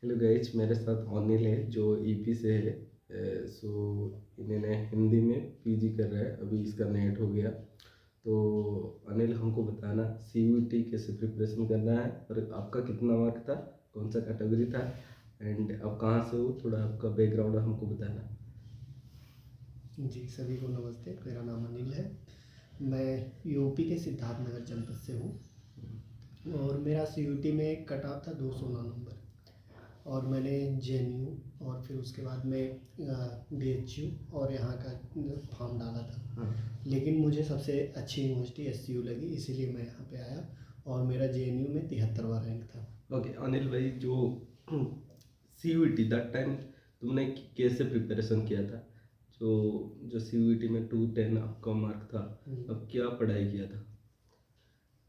Hello guys, मेरे साथ अनिल है जो ईपी से है। सो इन्होंने हिंदी में पीजी कर रहा है, अभी इसका नेट हो गया। तो अनिल हमको बताना सीयूईटी कैसे प्रिपरेशन करना है और आपका कितना मार्क था, कौन सा कैटेगरी था एंड आप कहाँ से हो, थोड़ा आपका बैकग्राउंड हमको बताना। जी, सभी को नमस्ते। मेरा नाम अनिल है। मैं यूपी के सिद्धार्थनगर जनपद से हूँ और मेरा सीयूटी में कट ऑफ था 209 नंबर। और मैंने जेएनयू और फिर उसके बाद में बीएचयू और यहाँ का फॉर्म डाला था। हाँ, लेकिन मुझे सबसे अच्छी यूनिवर्सिटी एससीयू लगी, इसीलिए मैं यहाँ पे आया और मेरा जेएनयू में 73वां रैंक था। ओके अनिल भाई, जो सीयूईटी दैट टाइम तुमने कैसे प्रिपरेशन किया था? जो जो सीयूईटी में 210 आपका मार्क था, अब क्या पढ़ाई किया था?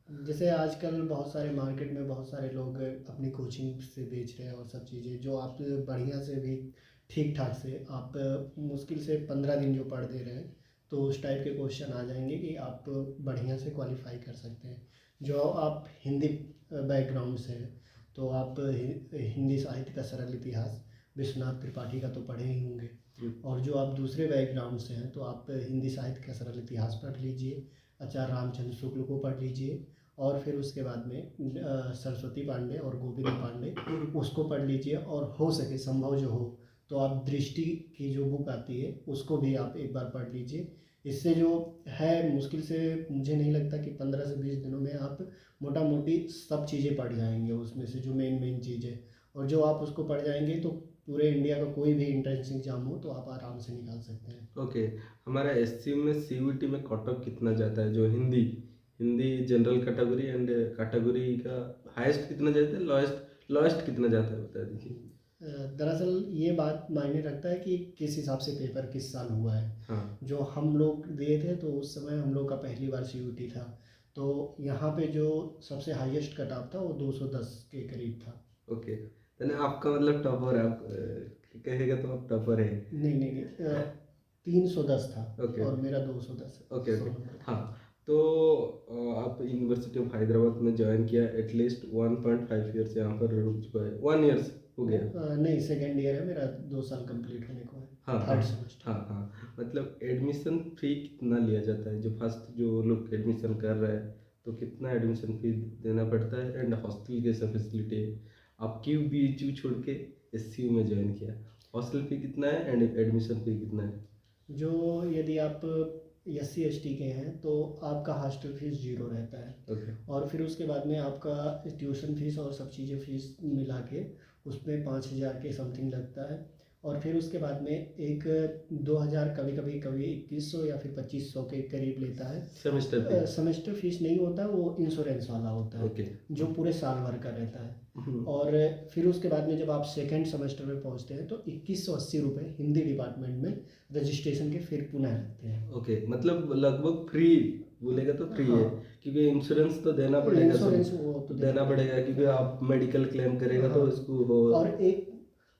जैसे आजकल बहुत सारे मार्केट में बहुत सारे लोग अपनी कोचिंग से बेच रहे हैं और सब चीज़ें, जो आप बढ़िया से भी ठीक ठाक से आप मुश्किल से 15 दिन जो पढ़ दे रहे हैं, तो उस टाइप के क्वेश्चन आ जाएंगे कि आप बढ़िया से क्वालिफाई कर सकते हैं। जो आप हिंदी बैकग्राउंड से हैं तो आप हिंदी साहित्य का सरल इतिहास विश्वनाथ त्रिपाठी का तो पढ़े ही होंगे। और जो आप दूसरे बैकग्राउंड से हैं तो आप हिंदी साहित्य का सरल इतिहास पढ़ लीजिए, आचार्य रामचंद्र शुक्ल को पढ़ लीजिए और फिर उसके बाद में सरस्वती पांडे और गोविंद पांडे उसको पढ़ लीजिए। और हो सके संभव जो हो तो आप दृष्टि की जो बुक आती है उसको भी आप एक बार पढ़ लीजिए। इससे जो है मुश्किल से मुझे नहीं लगता कि 15 से 20 दिनों में आप मोटा मोटी सब चीज़ें पढ़ जाएंगे, उसमें से जो मेन चीज़ है। और जो आप उसको पढ़ जाएंगे तो पूरे इंडिया का कोई भी एंट्रेंस एग्जाम हो तो आप आराम से निकाल सकते हैं। ओके, हमारा एससीयू में सीयूईटी में कट ऑफ कितना जाता है? जो Hindi Hindi general category and category का हाईएस्ट कितना जाता है, लोएस्ट कितना जाता है, बता दीजिए। दरअसल ये बात मायने रखता है कि किस हिसाब से पेपर किस साल हुआ है। हाँ, जो हम लोग दिए थे तो उस समय हम लोग का पहली बार सीयूटी था, तो यहाँ पे जो सबसे हाईएस्ट कट ऑफ था वो 210 के करीब था। ओके। यानी आपका मतलब टॉपर है, आप कहेगा तो आप टॉपर है। नहीं, 310 था ओके और मेरा 210 ओके 100 ओके। नंबर का। हाँ, तो आप यूनिवर्सिटी ऑफ हैदराबाद में ज्वाइन किया, एटलीस्ट 1.5 ईयर्स यहाँ पर रुक चुका है, 1 ईयर्स हो गया। नहीं, सेकेंड ईयर है मेरा, 2 साल कंप्लीट होने को है। हाँ हाँ थर्ड सेमेस्टर। हाँ हाँ, मतलब एडमिशन फी कितना लिया जाता है? जो फर्स्ट जो लोग एडमिशन कर रहे हैं तो कितना एडमिशन फी देना पड़ता है एंड हॉस्टल कैसा फैसिलिटी है? आप क्यों बीएचयू छोड़ के एससीयू में ज्वाइन किया? हॉस्टल फी कितना है एंड एडमिशन फी कितना है? जो यदि आप SC ST के हैं तो आपका हॉस्टल फीस 0 रहता है। ओके और फिर उसके बाद में आपका ट्यूशन फीस और सब चीज़ें फीस मिला के उसमें 5,000 के समथिंग लगता है। और फिर उसके बाद में एक 2,000 कभी 2100 या फिर 2500 के करीब लेता है। सेमेस्टर फी? सेमेस्टर फीस नहीं होता, वो इंश्योरेंस वाला होता है ओके। जो पूरे साल भर का रहता है। हम्म, और फिर उसके बाद में जब आप सेकेंड सेमेस्टर में पहुंचते हैं तो 2180 रुपये हिंदी डिपार्टमेंट में रजिस्ट्रेशन के फिर पुनः लगते हैं। ओके, मतलब लगभग फ्री बोलेगा तो फ्री है, हाँ, क्योंकि इंश्योरेंस तो देना पड़ेगा, इंश्योरेंस वो तो देना पड़ेगा क्योंकि आप मेडिकल क्लेम करेगा तो हाँ। इसको हो।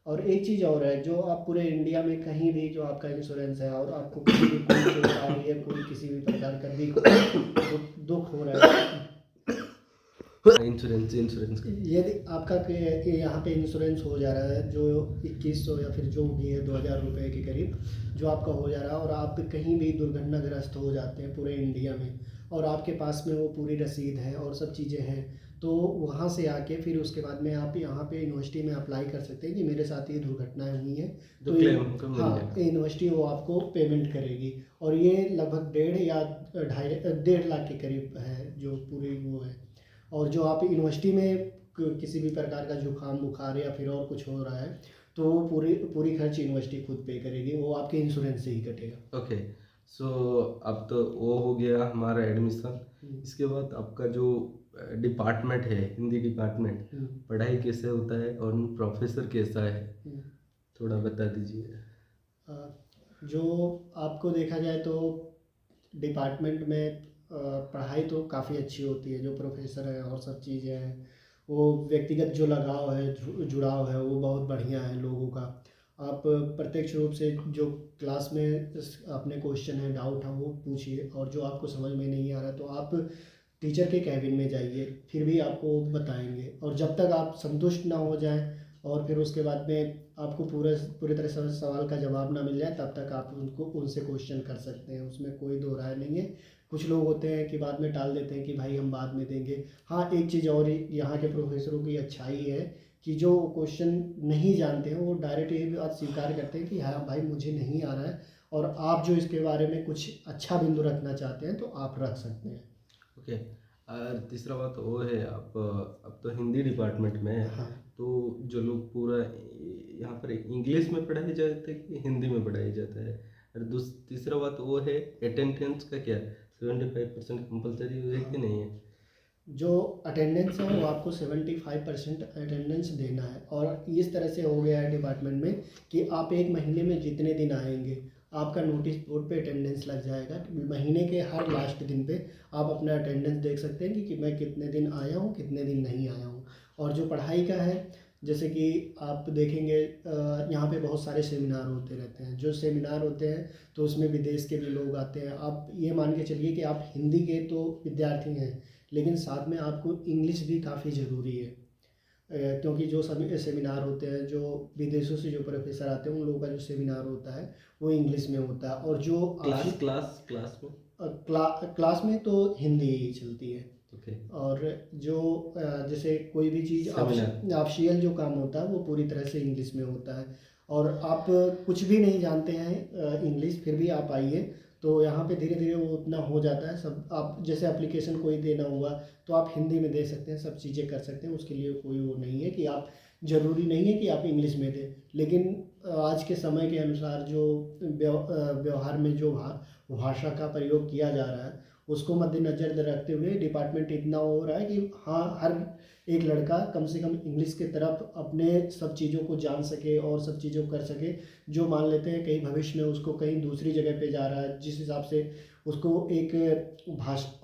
और एक चीज़ और है, जो आप पूरे इंडिया में कहीं भी जो आपका इंश्योरेंस है और आपको कहीं भी कोई चोट आ रही है, कोई किसी भी प्रकार का दुख हो रहा है, इंश्योरेंस का। यदि आपका यहाँ पे इंश्योरेंस हो जा रहा है जो 2100 या फिर जो भी है 2,000 रुपये के करीब जो आपका हो जा रहा है, और आप कहीं भी दुर्घटनाग्रस्त हो जाते हैं पूरे इंडिया में और आपके पास में वो पूरी रसीद है और सब चीज़ें हैं, तो वहाँ से आके फिर उसके बाद में आप यहाँ पे यूनिवर्सिटी में अप्लाई कर सकते हैं कि मेरे साथ ये दुर्घटनाएं हुई हैं। जो तो क्लेम को मिल हाँ, जाएगा। यूनिवर्सिटी वो आपको पेमेंट करेगी। और ये लगभग 1.5 या 1.5 लाख के करीब है जो पूरी वो है। और जो आप यूनिवर्सिटी में किसी भी प्रकार का जुकाम बुखार या फिर और कुछ हो रहा है तो वो पूरी पूरी खर्च यूनिवर्सिटी खुद पे करेगी, वो आपके इंश्योरेंस से ही कटेगा। ओके, सो अब तो वो हो गया हमारा एडमिशन। इसके बाद आपका जो डिपार्टमेंट है, हिंदी डिपार्टमेंट, पढ़ाई कैसे होता है और प्रोफेसर कैसा है, थोड़ा बता दीजिए। जो आपको देखा जाए तो डिपार्टमेंट में पढ़ाई तो काफ़ी अच्छी होती है, जो प्रोफेसर है और सब चीज़ें हैं, वो व्यक्तिगत जो लगाव है जुड़ाव है वो बहुत बढ़िया है लोगों का। आप प्रत्यक्ष रूप से जो क्लास में अपने क्वेश्चन है डाउट है वो पूछिए, और जो आपको समझ में नहीं आ रहा तो आप टीचर के कैबिन में जाइए, फिर भी आपको बताएंगे। और जब तक आप संतुष्ट ना हो जाएं और फिर उसके बाद में आपको पूरी तरह से सवाल का जवाब ना मिल जाए तब तक आप उनसे क्वेश्चन कर सकते हैं, उसमें कोई दो राय नहीं है। कुछ लोग होते हैं कि बाद में टाल देते हैं कि भाई हम बाद में देंगे। हाँ, एक चीज़ और यहाँ के प्रोफेसरों की अच्छाई है कि जो क्वेश्चन नहीं जानते हैं वो डायरेक्ट ये बात स्वीकार करते हैं कि हाँ भाई मुझे नहीं आ रहा है, और आप जो इसके बारे में कुछ अच्छा बिंदु रखना चाहते हैं तो आप रख सकते हैं। ओके। और तीसरा बात वो है, आप अब तो हिंदी डिपार्टमेंट में है, हाँ, तो जो लोग पूरा यहाँ पर इंग्लिश में पढ़ाई जाता है कि हिंदी में पढ़ाई जाता है? और तीसरा बात वो है, अटेंडेंस का क्या, 75% कंपलसरी है कि नहीं है? जो अटेंडेंस है वो आपको 75% अटेंडेंस देना है, और इस तरह से हो गया है डिपार्टमेंट में कि आप एक महीने में जितने दिन आएंगे आपका नोटिस बोर्ड पे अटेंडेंस लग जाएगा। महीने के हर लास्ट दिन पे आप अपना अटेंडेंस देख सकते हैं कि मैं कितने दिन आया हूँ, कितने दिन नहीं आया हूँ। और जो पढ़ाई का है, जैसे कि आप देखेंगे यहाँ पे बहुत सारे सेमिनार होते रहते हैं। जो सेमिनार होते हैं तो उसमें विदेश के भी लोग आते हैं। आप ये मान के चलिए कि आप हिंदी के तो विद्यार्थी हैं, लेकिन साथ में आपको इंग्लिश भी काफ़ी ज़रूरी है। क्योंकि जो सभी सेमिनार होते हैं, जो विदेशों से जो प्रोफेसर आते हैं उन लोगों का जो सेमिनार होता है वो इंग्लिश में होता है। और जो क्लास क्लास क्लास में? क्लास में तो हिंदी ही चलती है। ओके। और जो जैसे कोई भी चीज़ सेमिनार। ऑप्शियल जो काम होता है वो पूरी तरह से इंग्लिश में होता है। और आप कुछ भी नहीं जानते हैं इंग्लिश, फिर भी आप आइए तो यहाँ पे धीरे धीरे वो उतना हो जाता है सब। आप जैसे एप्लीकेशन कोई देना हुआ तो आप हिंदी में दे सकते हैं, सब चीज़ें कर सकते हैं, उसके लिए कोई वो नहीं है कि आप, ज़रूरी नहीं है कि आप इंग्लिश में दें। लेकिन आज के समय के अनुसार जो व्यवहार में जो भाषा का प्रयोग किया जा रहा है उसको मद्देनज़र रखते हुए डिपार्टमेंट इतना हो रहा है कि हाँ, हर एक लड़का कम से कम इंग्लिश के तरफ अपने सब चीज़ों को जान सके और सब चीज़ों को कर सके। जो मान लेते हैं कहीं भविष्य में उसको कहीं दूसरी जगह पे जा रहा है, जिस हिसाब से उसको एक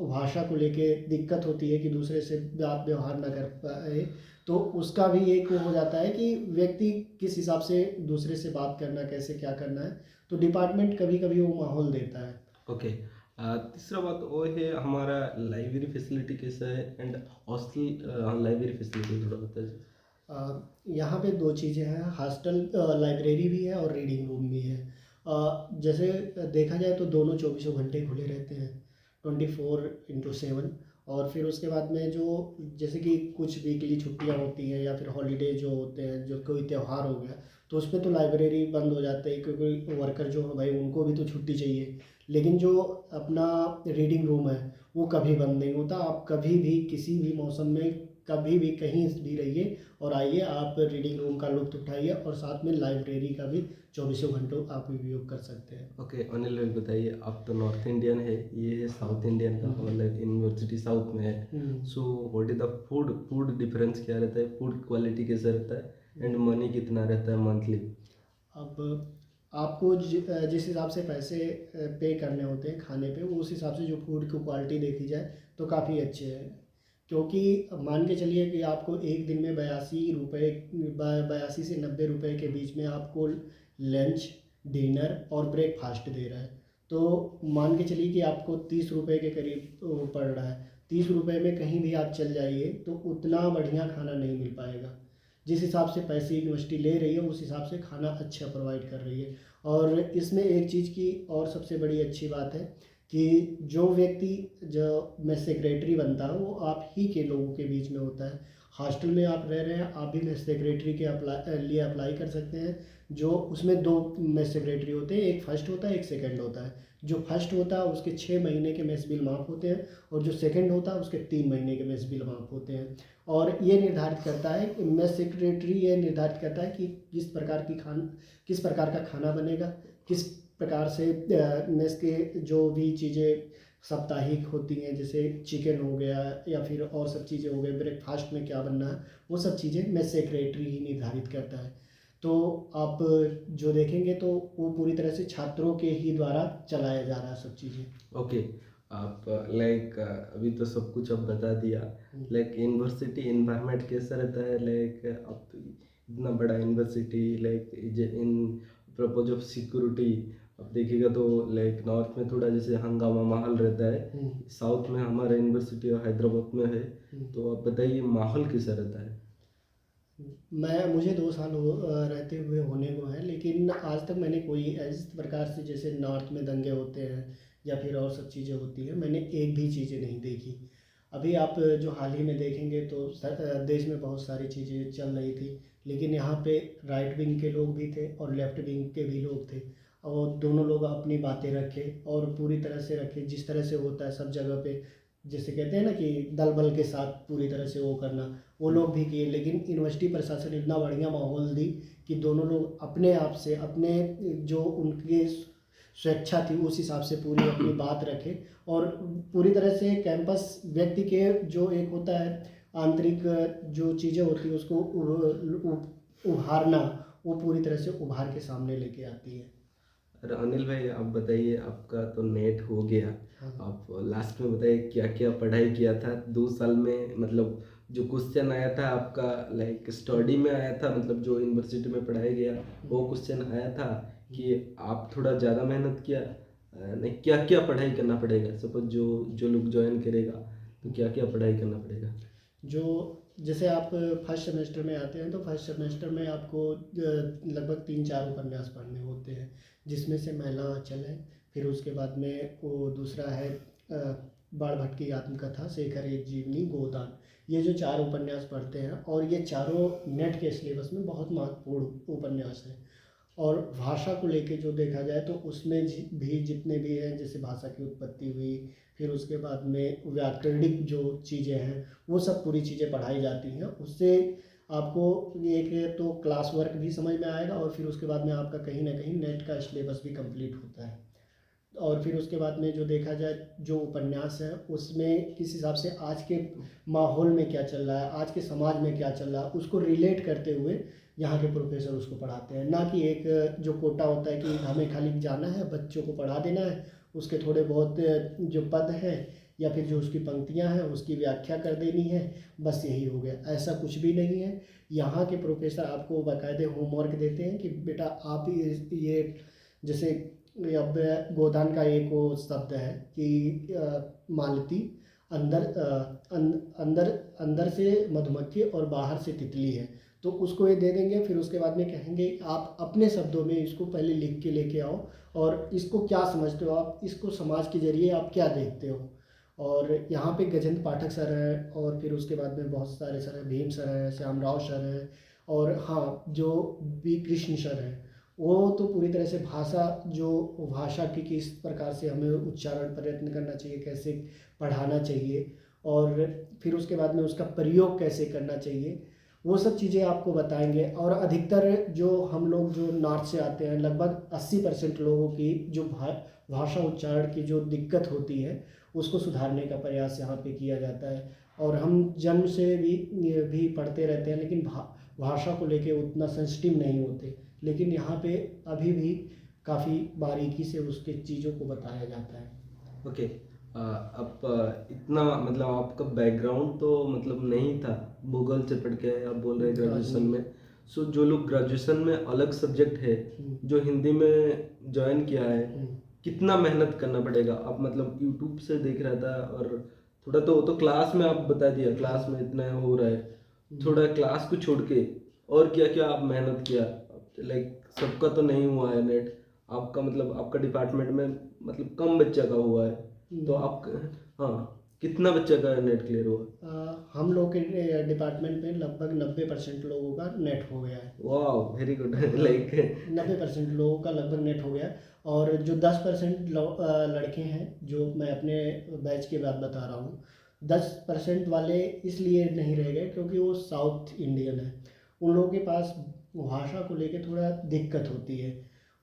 भाषा को लेके दिक्कत होती है कि दूसरे से बात व्यवहार ना कर पाए, तो उसका भी एक वो हो जाता है कि व्यक्ति किस हिसाब से दूसरे से बात करना, कैसे क्या करना है। तो डिपार्टमेंट कभी कभी वो माहौल देता है। ओके। तीसरा बात वो है, हमारा लाइब्रेरी फैसिलिटी कैसा है, एंड हॉस्टल लाइब्रेरी फैसिलिटी थोड़ा बताइए। यहाँ पे दो चीज़ें हैं, हॉस्टल लाइब्रेरी भी है और रीडिंग रूम भी है। जैसे देखा जाए तो दोनों चौबीसों घंटे खुले रहते हैं, 24/7। और फिर उसके बाद में जो जैसे कि कुछ वीकली छुट्टियाँ होती हैं या फिर हॉलीडे जो होते हैं, जो कोई त्यौहार हो गया तो उसमें तो लाइब्रेरी बंद हो जाते हैं, क्योंकि वर्कर जो है भाई उनको भी तो छुट्टी चाहिए। लेकिन जो अपना रीडिंग रूम है वो कभी बंद नहीं होता। आप कभी भी किसी भी मौसम में कभी भी कहीं भी रहिए और आइए, आप रीडिंग रूम का लुत्फ़ उठाइए और साथ में लाइब्रेरी का भी चौबीसों घंटों आप उपयोग कर सकते हैं। ओके अनिल भाई, बताइए, आप तो नॉर्थ इंडियन है, ये है साउथ इंडियन का, मतलब यूनिवर्सिटी साउथ में है। So what is the food difference क्या रहता है, फूड क्वालिटी कैसा रहता है, एंड मनी कितना रहता है मंथली? अब आपको जिस हिसाब से पैसे पे करने होते हैं खाने पे, उस हिसाब से जो फूड की क्वालिटी देखी जाए तो काफ़ी अच्छे हैं। क्योंकि मान के चलिए कि आपको एक दिन में 82 से 90 रुपए के बीच में आपको लंच, डिनर और ब्रेकफास्ट दे रहा है। तो मान के चलिए कि आपको 30 रुपए के करीब वो पड़ रहा है। 30 रुपए में कहीं भी आप चल जाइए तो उतना बढ़िया खाना नहीं मिल पाएगा। जिस हिसाब से पैसे यूनिवर्सिटी ले रही है उस हिसाब से खाना अच्छा प्रोवाइड कर रही है। और इसमें एक चीज़ की और सबसे बड़ी अच्छी बात है कि जो व्यक्ति जो मेस सेक्रेटरी बनता है वो आप ही के लोगों के बीच में होता है। हॉस्टल में आप रह रहे हैं, आप भी मेस सेक्रेटरी के लिए अप्लाई कर सकते हैं। जो उसमें दो मेस सेक्रेटरी होते हैं, एक फर्स्ट होता है, एक सेकंड होता है। जो फर्स्ट होता है उसके 6 महीने के मेस बिल माफ़ होते हैं, और जो सेकंड होता है उसके 3 महीने के मेस बिल माफ़ होते हैं। और ये निर्धारित करता है, मेस सेक्रेटरी ये निर्धारित करता है कि किस प्रकार का खाना बनेगा, किस प्रकार से मेस के जो भी चीज़ें साप्ताहिक होती हैं, जैसे चिकन हो गया या फिर और सब चीज़ें हो गई, ब्रेकफास्ट में क्या बनना है, वो सब चीज़ें मेस सेक्रेटरी ही निर्धारित करता है। तो आप जो देखेंगे तो वो पूरी तरह से छात्रों के ही द्वारा चलाया जा रहा है सब चीज़ें। ओके। आप लाइक अभी तो सब कुछ अब बता दिया, लाइक यूनिवर्सिटी इन्वायरमेंट कैसा रहता है, लाइक अब तो इतना बड़ा university, like in purpose of security अब देखिएगा तो लाइक नॉर्थ में थोड़ा जैसे हंगामा माहौल रहता है, साउथ में हमारा यूनिवर्सिटी हैदराबाद में है, तो आप बताइए माहौल कैसा रहता है? मुझे 2 साल रहते हुए होने को हैं, लेकिन आज तक मैंने कोई इस प्रकार से जैसे नॉर्थ में दंगे होते हैं या फिर और सब चीज़ें होती हैं, मैंने एक भी चीज़ें नहीं देखी। अभी आप जो हाल ही में देखेंगे तो देश में बहुत सारी चीज़ें चल रही थी, लेकिन यहाँ पे राइट विंग के लोग भी थे और लेफ्ट विंग के भी लोग थे, और दोनों लोग अपनी बातें रखे और पूरी तरह से रखे जिस तरह से होता है सब जगह पे। जैसे कहते हैं ना कि दल बल के साथ पूरी तरह से वो करना, वो लोग भी किए, लेकिन यूनिवर्सिटी प्रशासन इतना बढ़िया माहौल दी कि दोनों लोग अपने आप से अपने जो उनके स्वेच्छा थी उस हिसाब से पूरी अपनी बात रखे, और पूरी तरह से कैंपस व्यक्ति के जो एक होता है आंतरिक जो चीज़ें होती है उसको उभारना, वो पूरी तरह से उभार के सामने लेके आती है। अरे अनिल भाई, आप बताइए, आपका तो नेट हो गया। हाँ। आप लास्ट में बताइए क्या क्या पढ़ाई किया था 2 साल में, मतलब जो क्वेश्चन आया था आपका लाइक स्टडी में आया था, मतलब जो यूनिवर्सिटी में पढ़ाया गया वो क्वेश्चन आया था कि आप थोड़ा ज़्यादा मेहनत किया? नहीं, क्या क्या पढ़ाई करना पड़ेगा? सपोज जो जो लोग ज्वाइन करेगा तो क्या क्या पढ़ाई करना पड़ेगा? जो जैसे आप फर्स्ट सेमेस्टर में आते हैं तो फर्स्ट सेमेस्टर में आपको लगभग 3-4 उपन्यास पढ़ने होते हैं, जिसमें से मैला आंचल है, फिर उसके बाद में वो दूसरा है बाण भट्ट की आत्मकथा, शेखर एक जीवनी, गोदान। ये जो 4 उपन्यास पढ़ते हैं, और ये चारों नेट के सिलेबस में बहुत महत्वपूर्ण उपन्यास हैं। और भाषा को लेके जो देखा जाए तो उसमें भी जितने भी हैं, जैसे भाषा की उत्पत्ति हुई, फिर उसके बाद में व्याकरणिक जो चीज़ें हैं वो सब पूरी चीज़ें पढ़ाई जाती हैं। उससे आपको एक तो क्लास वर्क भी समझ में आएगा, और फिर उसके बाद में आपका कहीं ना कहीं नेट का सिलेबस भी कंप्लीट होता है। और फिर उसके बाद में जो देखा जाए जो उपन्यास है उसमें किस हिसाब से आज के माहौल में क्या चल रहा है, आज के समाज में क्या चल रहा है, उसको रिलेट करते हुए यहाँ के प्रोफेसर उसको पढ़ाते हैं। ना कि एक जो कोटा होता है कि हमें खाली जाना है, बच्चों को पढ़ा देना है, उसके थोड़े बहुत जो पद हैं या फिर जो उसकी पंक्तियाँ हैं उसकी व्याख्या कर देनी है, बस यही हो गया। ऐसा कुछ भी नहीं है। यहाँ के प्रोफेसर आपको बाकायदे होमवर्क देते हैं कि बेटा आप ये जैसे अब गोदान का एक वो शब्द है कि मालती अंदर अंदर अंदर से मधुमक्खी और बाहर से तितली है, तो उसको ये दे देंगे। फिर उसके बाद में कहेंगे आप अपने शब्दों में इसको पहले लिख के लेके आओ, और इसको क्या समझते हो आप, इसको समाज के जरिए आप क्या देखते हो। और यहाँ पे गजेंद्र पाठक सर हैं, और फिर उसके बाद में बहुत सारे सर हैं, भीम सर हैं, श्याम राव सर हैं, और हाँ जो बी कृष्ण सर हैं, वो तो पूरी तरह से भाषा की किस प्रकार से हमें उच्चारण प्रयत्न करना चाहिए, कैसे पढ़ाना चाहिए, और फिर उसके बाद में उसका प्रयोग कैसे करना चाहिए, वो सब चीज़ें आपको बताएंगे। और अधिकतर जो हम लोग जो नॉर्थ से आते हैं, लगभग 80% लोगों की जो भाषा उच्चारण की जो दिक्कत होती है उसको सुधारने का प्रयास यहाँ पे किया जाता है। और हम जन्म से भी पढ़ते रहते हैं, लेकिन भाषा को लेके उतना सेंसिटिव नहीं होते, लेकिन यहाँ पे अभी भी काफ़ी बारीकी से उसके चीज़ों को बताया जाता है। ओके। आप इतना मतलब आपका बैकग्राउंड तो मतलब नहीं था, भूगोल से पढ़ के आप बोल रहे हैं ग्रेजुएशन में। सो जो लोग ग्रेजुएशन में अलग सब्जेक्ट है जो हिंदी में ज्वाइन किया है, कितना मेहनत करना पड़ेगा? आप मतलब यूट्यूब से देख रहा था, और थोड़ा तो क्लास में आप बता दिया क्लास में इतना हो रहा है, थोड़ा क्लास को छोड़ के और क्या क्या आप मेहनत किया? लाइक सबका तो नहीं हुआ है नेट, आपका मतलब आपका डिपार्टमेंट में मतलब कम बच्चा का हुआ है, तो आप हाँ, कितना बच्चा का नेट क्लियर हुआ? हम लोग के डिपार्टमेंट में लगभग 90% लोगों का नेट हो गया है। वाह, वेरी गुड। लाइक 90% लोगों का लगभग नेट हो गया है। और जो 10% लड़के हैं, जो मैं अपने बैच की बात बता रहा हूँ, 10% वाले इसलिए नहीं रह गए क्योंकि वो साउथ इंडियन है, उन लोगों के पास भाषा को लेके थोड़ा दिक्कत होती है,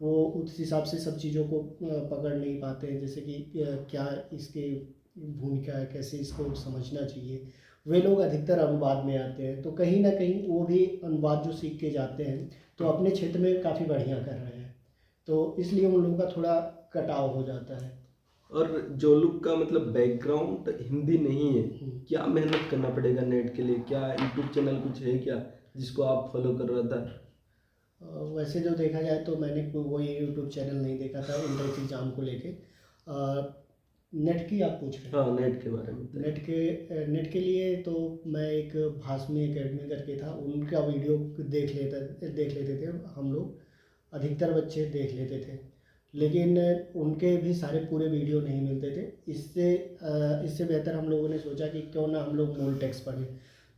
वो उस हिसाब से सब चीज़ों को पकड़ नहीं पाते हैं, जैसे कि क्या इसकी भूमिका है, कैसे इसको समझना चाहिए। वे लोग अधिकतर अनुवाद में आते हैं, तो कहीं ना कहीं वो भी अनुवाद जो सीख के जाते हैं तो अपने क्षेत्र में काफ़ी बढ़िया कर रहे हैं, तो इसलिए उन लोगों का थोड़ा कटाव हो जाता है। और जो लोग का मतलब बैकग्राउंड हिंदी नहीं है, क्या मेहनत करना पड़ेगा नेट के लिए? क्या यूट्यूब चैनल कुछ है क्या जिसको आप फॉलो कर रहा था? वैसे जो देखा जाए तो मैंने कोई यूट्यूब चैनल नहीं देखा था एंट्रेंस एग्ज़ाम को लेके। नेट की आप पूछ रहे हैं? हाँ, नेट के बारे में बताइए। नेट के लिए तो मैं एक भासमी एकेडमी करके था, उनका वीडियो देख लेते थे हम लोग, अधिकतर बच्चे देख लेते थे। लेकिन उनके भी सारे पूरे वीडियो नहीं मिलते थे। इससे बेहतर हम लोगों ने सोचा कि क्यों ना हम लोग मूल टेक्स्ट पढ़ें।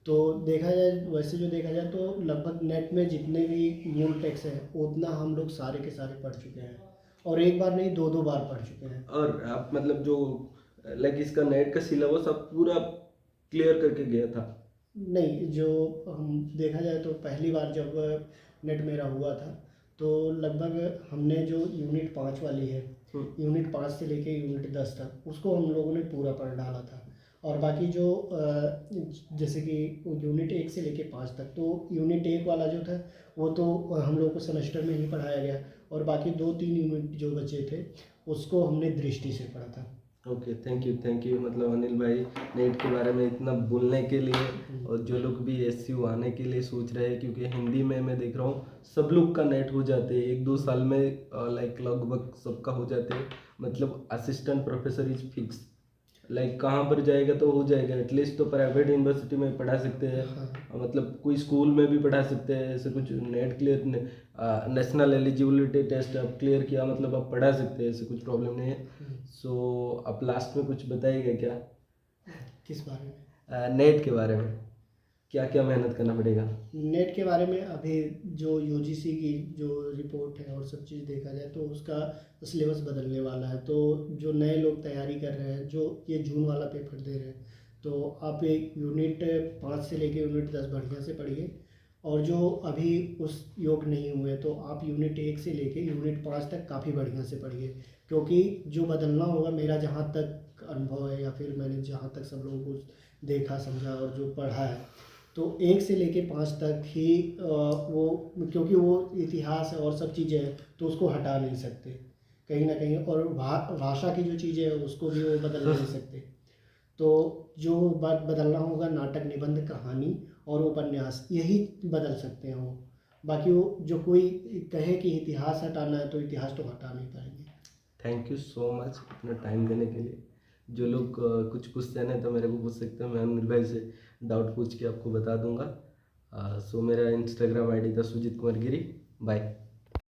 तो देखा जाए, वैसे जो देखा जाए तो लगभग नेट में जितने भी मूल टेक्स्ट हैं उतना हम लोग सारे के सारे पढ़ चुके हैं, और एक बार नहीं, 2-2 बार पढ़ चुके हैं। और आप मतलब जो लाइक इसका नेट का सिलेबस आप पूरा क्लियर करके गया था? नहीं, जो हम देखा जाए तो पहली बार जब नेट मेरा हुआ था तो लगभग हमने जो यूनिट 5 वाली है, यूनिट 5 से लेके यूनिट 10 तक उसको हम लोगों ने पूरा पढ़ डाला था। और बाकी जो जैसे कि यूनिट 1 से लेके 5 तक, तो यूनिट 1 वाला जो था वो तो हम लोगों को सेमेस्टर में ही पढ़ाया गया, और बाकी 2-3 यूनिट जो बचे थे उसको हमने दृष्टि से पढ़ा था। ओके, थैंक यू मतलब अनिल भाई नेट के बारे में इतना बोलने के लिए। और जो लोग भी एसयू आने के लिए सोच रहे हैं, क्योंकि हिंदी में मैं देख रहा हूँ सब लोग का नेट हो जाते हैं 1-2 साल में, लाइक लगभग सबका हो जाते हैं। मतलब assistant professor is fix, like कहाँ पर जाएगा तो हो जाएगा। एटलीस्ट तो प्राइवेट यूनिवर्सिटी में पढ़ा सकते हैं, मतलब कोई स्कूल में भी पढ़ा सकते हैं। ऐसे कुछ NET clear, national eligibility test आप क्लियर किया मतलब आप पढ़ा सकते हैं, ऐसे कुछ प्रॉब्लम नहीं है। सो आप लास्ट में कुछ बताइएगा क्या? किस बारे में? नेट के बारे में क्या क्या मेहनत करना पड़ेगा? नेट के बारे में अभी जो यूजीसी की जो रिपोर्ट है और सब चीज़ देखा जाए तो उसका सिलेबस बदलने वाला है। तो जो नए लोग तैयारी कर रहे हैं, जो ये जून वाला पेपर दे रहे हैं, तो आप एक यूनिट 5 से लेके यूनिट 10 बढ़िया से पढ़िए। और जो अभी उस योग नहीं हुए तो आप यूनिट 1 से लेके यूनिट 5 तक काफ़ी बढ़िया से पढ़िए, क्योंकि जो बदलना होगा, मेरा जहाँ तक अनुभव है या फिर मैंने जहाँ तक सब लोगों को देखा समझा और जो पढ़ा है, तो 1 से लेके 5 तक ही वो, क्योंकि वो इतिहास है और सब चीज़ें हैं तो उसको हटा नहीं सकते कहीं ना कहीं। और भाषा की जो चीज़ें हैं उसको भी वो बदल नहीं सकते। तो जो बात बदलना होगा, नाटक, निबंध, कहानी और उपन्यास, यही बदल सकते हैं वो। बाकी वो जो कोई कहे कि इतिहास हटाना है तो इतिहास तो हटा नहीं पाएंगे। थैंक यू सो मच अपना टाइम देने के लिए। जो लोग कुछ क्वेश्चन है तो मेरे को पूछ सकते हैं, मैं अनिल भाई से डाउट पूछ के आपको बता दूंगा। सो मेरा इंस्टाग्राम आईडी था सुजीत कुमार गिरी। बाय।